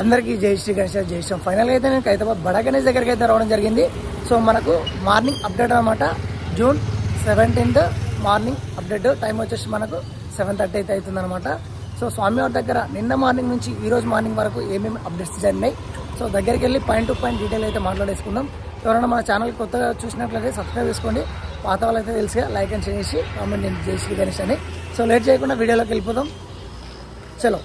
అందరికీ జై శ్రీ గణేష్ జై శ్రీ. ఫైనల్గా అయితే నేను ఖైరతాబాద్ బడా గణేష్ దగ్గరికి అయితే రావడం జరిగింది. సో మనకు మార్నింగ్ అప్డేట్ అనమాట. June 17th morning update. Time వచ్చేసి మనకు 7:30 అయితే అవుతుంది అనమాట. సో స్వామివారి దగ్గర నిన్న మార్నింగ్ నుంచి ఈ రోజు మార్నింగ్ వరకు ఏమేమి అప్డేట్స్ జరిగినాయి, సో దగ్గరికి వెళ్ళి పాయింట్ టు పాయింట్ డీటెయిల్ అయితే మాట్లాడేసుకుందాం. ఎవరైనా మన ఛానల్ కొత్తగా చూసినట్లయితే సబ్స్క్రైబ్ చేసుకోండి. పాత వాళ్ళు అయితే తెలుసుగా లైక్ అండ్ షేర్ చేసి కామెంట్ చేయండి జై శ్రీ గణేష్ అని. సో లేట్ చేయకుండా వీడియోలోకి వెళ్ళిపోదాం. చలో.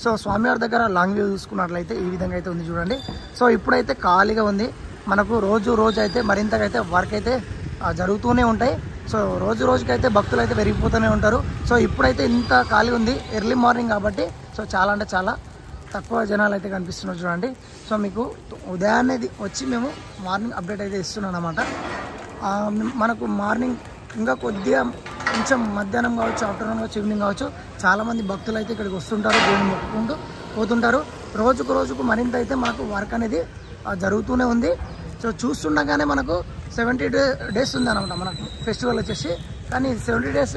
సో స్వామివారి దగ్గర లాంగ్ వ్యూ చూసుకున్నట్లయితే ఈ విధంగా అయితే ఉంది చూడండి. సో ఇప్పుడైతే ఖాళీగా ఉంది. మనకు రోజు అయితే మరింతగా అయితే వర్క్ అయితే జరుగుతూనే ఉంటాయి. సో రోజుకైతే భక్తులు అయితే పెరిగిపోతూనే ఉంటారు. సో ఇప్పుడైతే ఇంత ఖాళీ ఉంది, ఎర్లీ మార్నింగ్ కాబట్టి. సో చాలా అంటే చాలా తక్కువ జనాలు అయితే కనిపిస్తున్నారు చూడండి. సో మీకు ఉదయాన్నే వచ్చి మేము మార్నింగ్ అప్డేట్ అయితే ఇస్తున్నాం అన్నమాట. మనకు మార్నింగ్ ఇంకా కొద్దిగా కొంచెం మధ్యాహ్నం కావచ్చు, ఆఫ్టర్నూన్ కావచ్చు, ఈవినింగ్ కావచ్చు, చాలామంది భక్తులు అయితే ఇక్కడికి వస్తుంటారు, దేవుని మొక్కుకుంటూ పోతుంటారు. రోజుకు మరింత అయితే మనకు వర్క్ అనేది జరుగుతూనే ఉంది. సో చూస్తుండగానే మనకు 70 days ఉంది అనమాట మనకు ఫెస్టివల్ వచ్చేసి. కానీ 70 days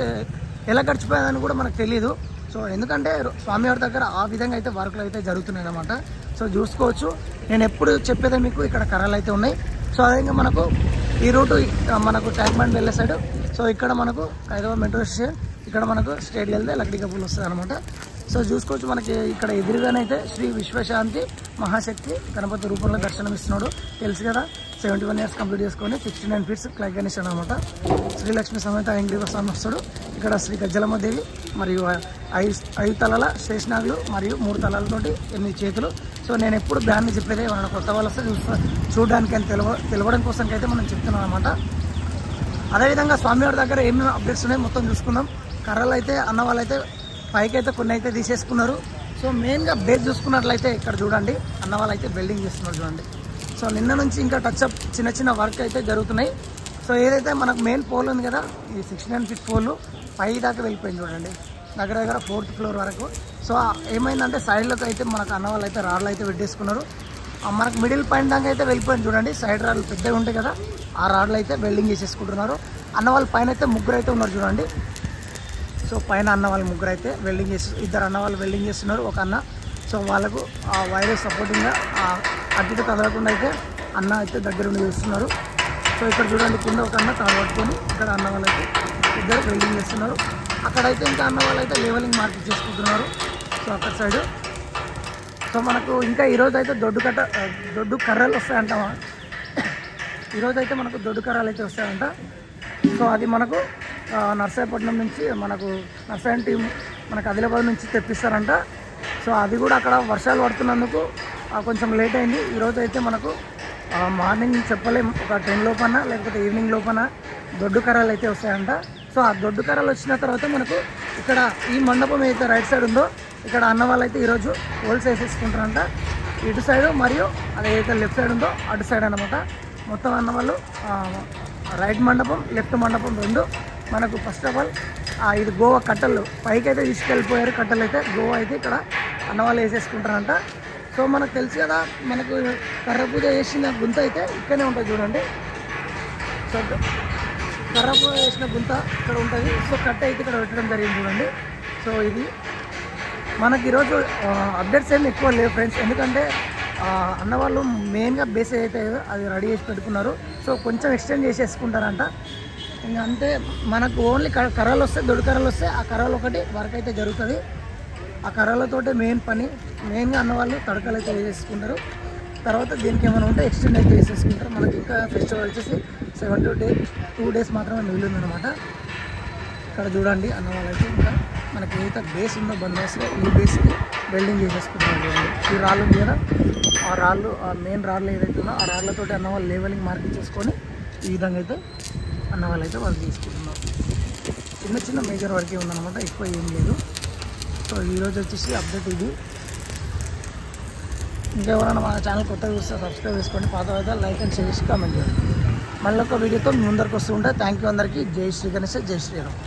ఎలా గడిచిపోయిందని కూడా మనకు తెలియదు. సో ఎందుకంటే స్వామివారి దగ్గర ఆ విధంగా అయితే వర్క్లు అయితే జరుగుతున్నాయి అన్నమాట. సో చూసుకోవచ్చు. నేను ఎప్పుడు చెప్పేదే మీకు ఇక్కడ కర్రలు అయితే ఉన్నాయి. సో అదేవిధంగా మనకు ఈ రూటు మనకు ట్యాంక్ బండ్ వెళ్ళే సైడ్. సో ఇక్కడ మనకు ఖైరతాబాద్ మెట్రో స్టేషన్, ఇక్కడ మనకు స్టేట్ వెళ్తే లక్డీ కప్పులు వస్తుంది అనమాట. సో చూసుకోవచ్చు. మనకి ఇక్కడ ఎదురుగానైతే శ్రీ విశ్వశాంతి మహాశక్తి గణపతి రూపంలో దర్శనం ఇస్తున్నాడు. తెలుసు కదా, 71 years కంప్లీట్ చేసుకొని 69 feet క్లై గణేష్ అనమాట. శ్రీలక్ష్మి సమేత వెంకటేశ్వర స్వామి వస్తాడు. ఇక్కడ శ్రీ గజ్జలమ్మ దేవి మరియు 5 తలల శేషనాగులు మరియు 3 తలలతోటి 8 చేతులు. సో నేను ఎప్పుడు బ్యాన్ని చెప్పేది మన కొత్త వాళ్ళు వస్తే చూడడానికి అని తెలవడం కోసం అయితే మనం చెప్తున్నాం అనమాట. అదేవిధంగా స్వామివారి దగ్గర ఏమేమి అప్డేట్స్ ఉన్నాయో మొత్తం చూసుకుందాం. కర్రలు అయితే అన్న వాళ్ళైతే పైకి అయితే కొన్ని అయితే తీసేసుకున్నారు. సో మెయిన్గా బేస్ చూసుకున్నట్లయితే ఇక్కడ చూడండి, అన్న వాళ్ళు అయితే బిల్డింగ్ చేస్తున్నారు చూడండి. సో నిన్న నుంచి ఇంకా టచ్అప్ చిన్న వర్క్ అయితే జరుగుతున్నాయి. సో ఏదైతే మనకు మెయిన్ పోల్ ఉంది కదా, ఈ 69 feet పోల్ పై దాకా వెళ్ళిపోయింది చూడండి, దగ్గర 4th floor వరకు. సో ఏమైందంటే సైడ్లోకి అయితే మనకు అన్న వాళ్ళు అయితే రాళ్ళు అయితే పెట్టేసుకున్నారు. మనకు మిడిల్ పాయింట్ దాకా అయితే వెళ్ళిపోయింది చూడండి. సైడ్ రాళ్ళు పెద్దగా ఉంటాయి కదా, ఆ రాళ్ళు అయితే వెల్డింగ్ చేసేసుకుంటున్నారు. అన్న వాళ్ళ పైన అయితే 3 అయితే ఉన్నారు చూడండి. సో పైన అన్న వాళ్ళు 3 అయితే వెల్డింగ్ చేసి, 2 అన్న వాళ్ళు వెల్డింగ్ చేస్తున్నారు, ఒక అన్న. సో వాళ్ళకు ఆ వైర్ సపోర్టింగ్గా అటు ఇటు కదలకుండా అయితే అన్న అయితే దగ్గర ఉండి చేస్తున్నారు. సో ఇక్కడ చూడండి, కింద ఒక అన్న తాడు పట్టుకొని ఇక్కడ అన్న వాళ్ళు అయితే 2 వెల్డింగ్ చేస్తున్నారు. అక్కడైతే ఇంకా అన్న వాళ్ళు అయితే లెవెలింగ్ మార్కింగ్ చేసుకుంటున్నారు. సో అక్కడ సైడు. సో మనకు ఇంకా ఈరోజు అయితే దొడ్డు కర్రలు వస్తాయంట. ఈరోజు అయితే మనకు దొడ్డు కర్రలు అయితే వస్తాయంట. సో అది మనకు నర్సాపట్నం నుంచి మనకు నర్సాయన్ టీం మనకు ఆదిలాబాద్ నుంచి తెప్పిస్తారంట. సో అది కూడా అక్కడ వర్షాలు పడుతున్నందుకు కొంచెం లేట్ అయింది. ఈరోజు అయితే మనకు మార్నింగ్ చెప్పలేం, ఒక 10 లోపన లేకపోతే ఈవినింగ్ లోపన దొడ్డు కర్రలు అయితే వస్తాయంట. సో ఆ దొడ్డు కర్రలు వచ్చిన తర్వాత మనకు ఇక్కడ ఈ మండపం అయితే రైట్ సైడ్ ఉందో ఇక్కడ అన్న వాళ్ళు అయితే ఈరోజు హోల్స్ వేసేసుకుంటారంట. ఇటు సైడు మరియు అదైతే లెఫ్ట్ సైడ్ ఉందో అటు సైడ్ అనమాట. మొత్తం అన్న వాళ్ళు రైట్ మండపం లెఫ్ట్ మండపం 2 మనకు. ఫస్ట్ ఆఫ్ ఆల్ ఇది గోవా కట్టలు పైకి అయితే తీసుకెళ్ళిపోయారు. కట్టలు అయితే గోవా అయితే ఇక్కడ అన్న వాళ్ళు వేసేసుకుంటారంట. సో మనకు తెలుసు కదా, మనకు కర్ర పూజ చేసిన గుంత అయితే ఇక్కడనే ఉంటుంది చూడండి. సో కర్ర పూజ చేసిన గుంత ఇక్కడ ఉంటుంది. సో కట్ట అయితే ఇక్కడ పెట్టడం జరిగింది చూడండి. సో ఇది మనకి ఈరోజు అప్డేట్స్ ఏమి ఎక్కువ లేవు ఫ్రెండ్స్, ఎందుకంటే అన్నవాళ్ళు మెయిన్గా బేస్ అయితే అది రెడీ చేసి పెట్టుకున్నారు. సో కొంచెం ఎక్స్టెండ్ చేసేసుకుంటారంట. ఇంకా అంతే, మనకు ఓన్లీ కర్రలు వస్తే దొడ్డు కర్రలు వస్తే ఆ కర్రలు ఒకటి వర్క్ అయితే జరుగుతుంది. ఆ కర్రలతోటే మెయిన్గా అన్నవాళ్ళు తడకలు అయితే వేసేసుకుంటారు. తర్వాత దీనికి ఏమైనా ఉంటే ఎక్స్టెండ్ అయితే వేసేసుకుంటారు. మనకి ఇంకా ఫెస్టివల్ వచ్చేసి 2 days మాత్రమే మిగిలిందనమాట. ఇక్కడ చూడండి అన్న వాళ్ళైతే ఇంకా మనకి ఏదైతే బేస్ ఉందో బందోబస్తులో ఈ బేస్కి వెల్డింగ్ చేసేసుకుంటున్నారు చూడండి. ఈ రాళ్ళు ఉంది కదా, ఆ రాళ్ళు మెయిన్ రాళ్ళు ఏదైతే ఉందో ఆ రాళ్ళతోటి అన్న వాళ్ళు లెవెలింగ్ మార్కింగ్ చేసుకొని ఈ విధంగా అయితే అన్న వాళ్ళు అయితే వర్క్ చేసుకుంటున్నారు. చిన్న మేజర్ వర్కే ఉందన్నమాట, ఎక్కువ ఏం లేదు. సో ఈరోజు వచ్చేసి అప్డేట్ ఇది. ఇంకెవరైనా మన ఛానల్ కొత్తగా చూస్తే సబ్స్క్రైబ్ చేసుకోండి, పాత అయితే లైక్ అండ్ షేర్ చేసి కామెంట్ చేయండి. మళ్ళీ ఒక వీడియోతో మీ ముందరికి వస్తూ ఉంటాయి. థ్యాంక్ యూ అందరికీ. జై శ్రీ గణేష్, జై శ్రీరామ్.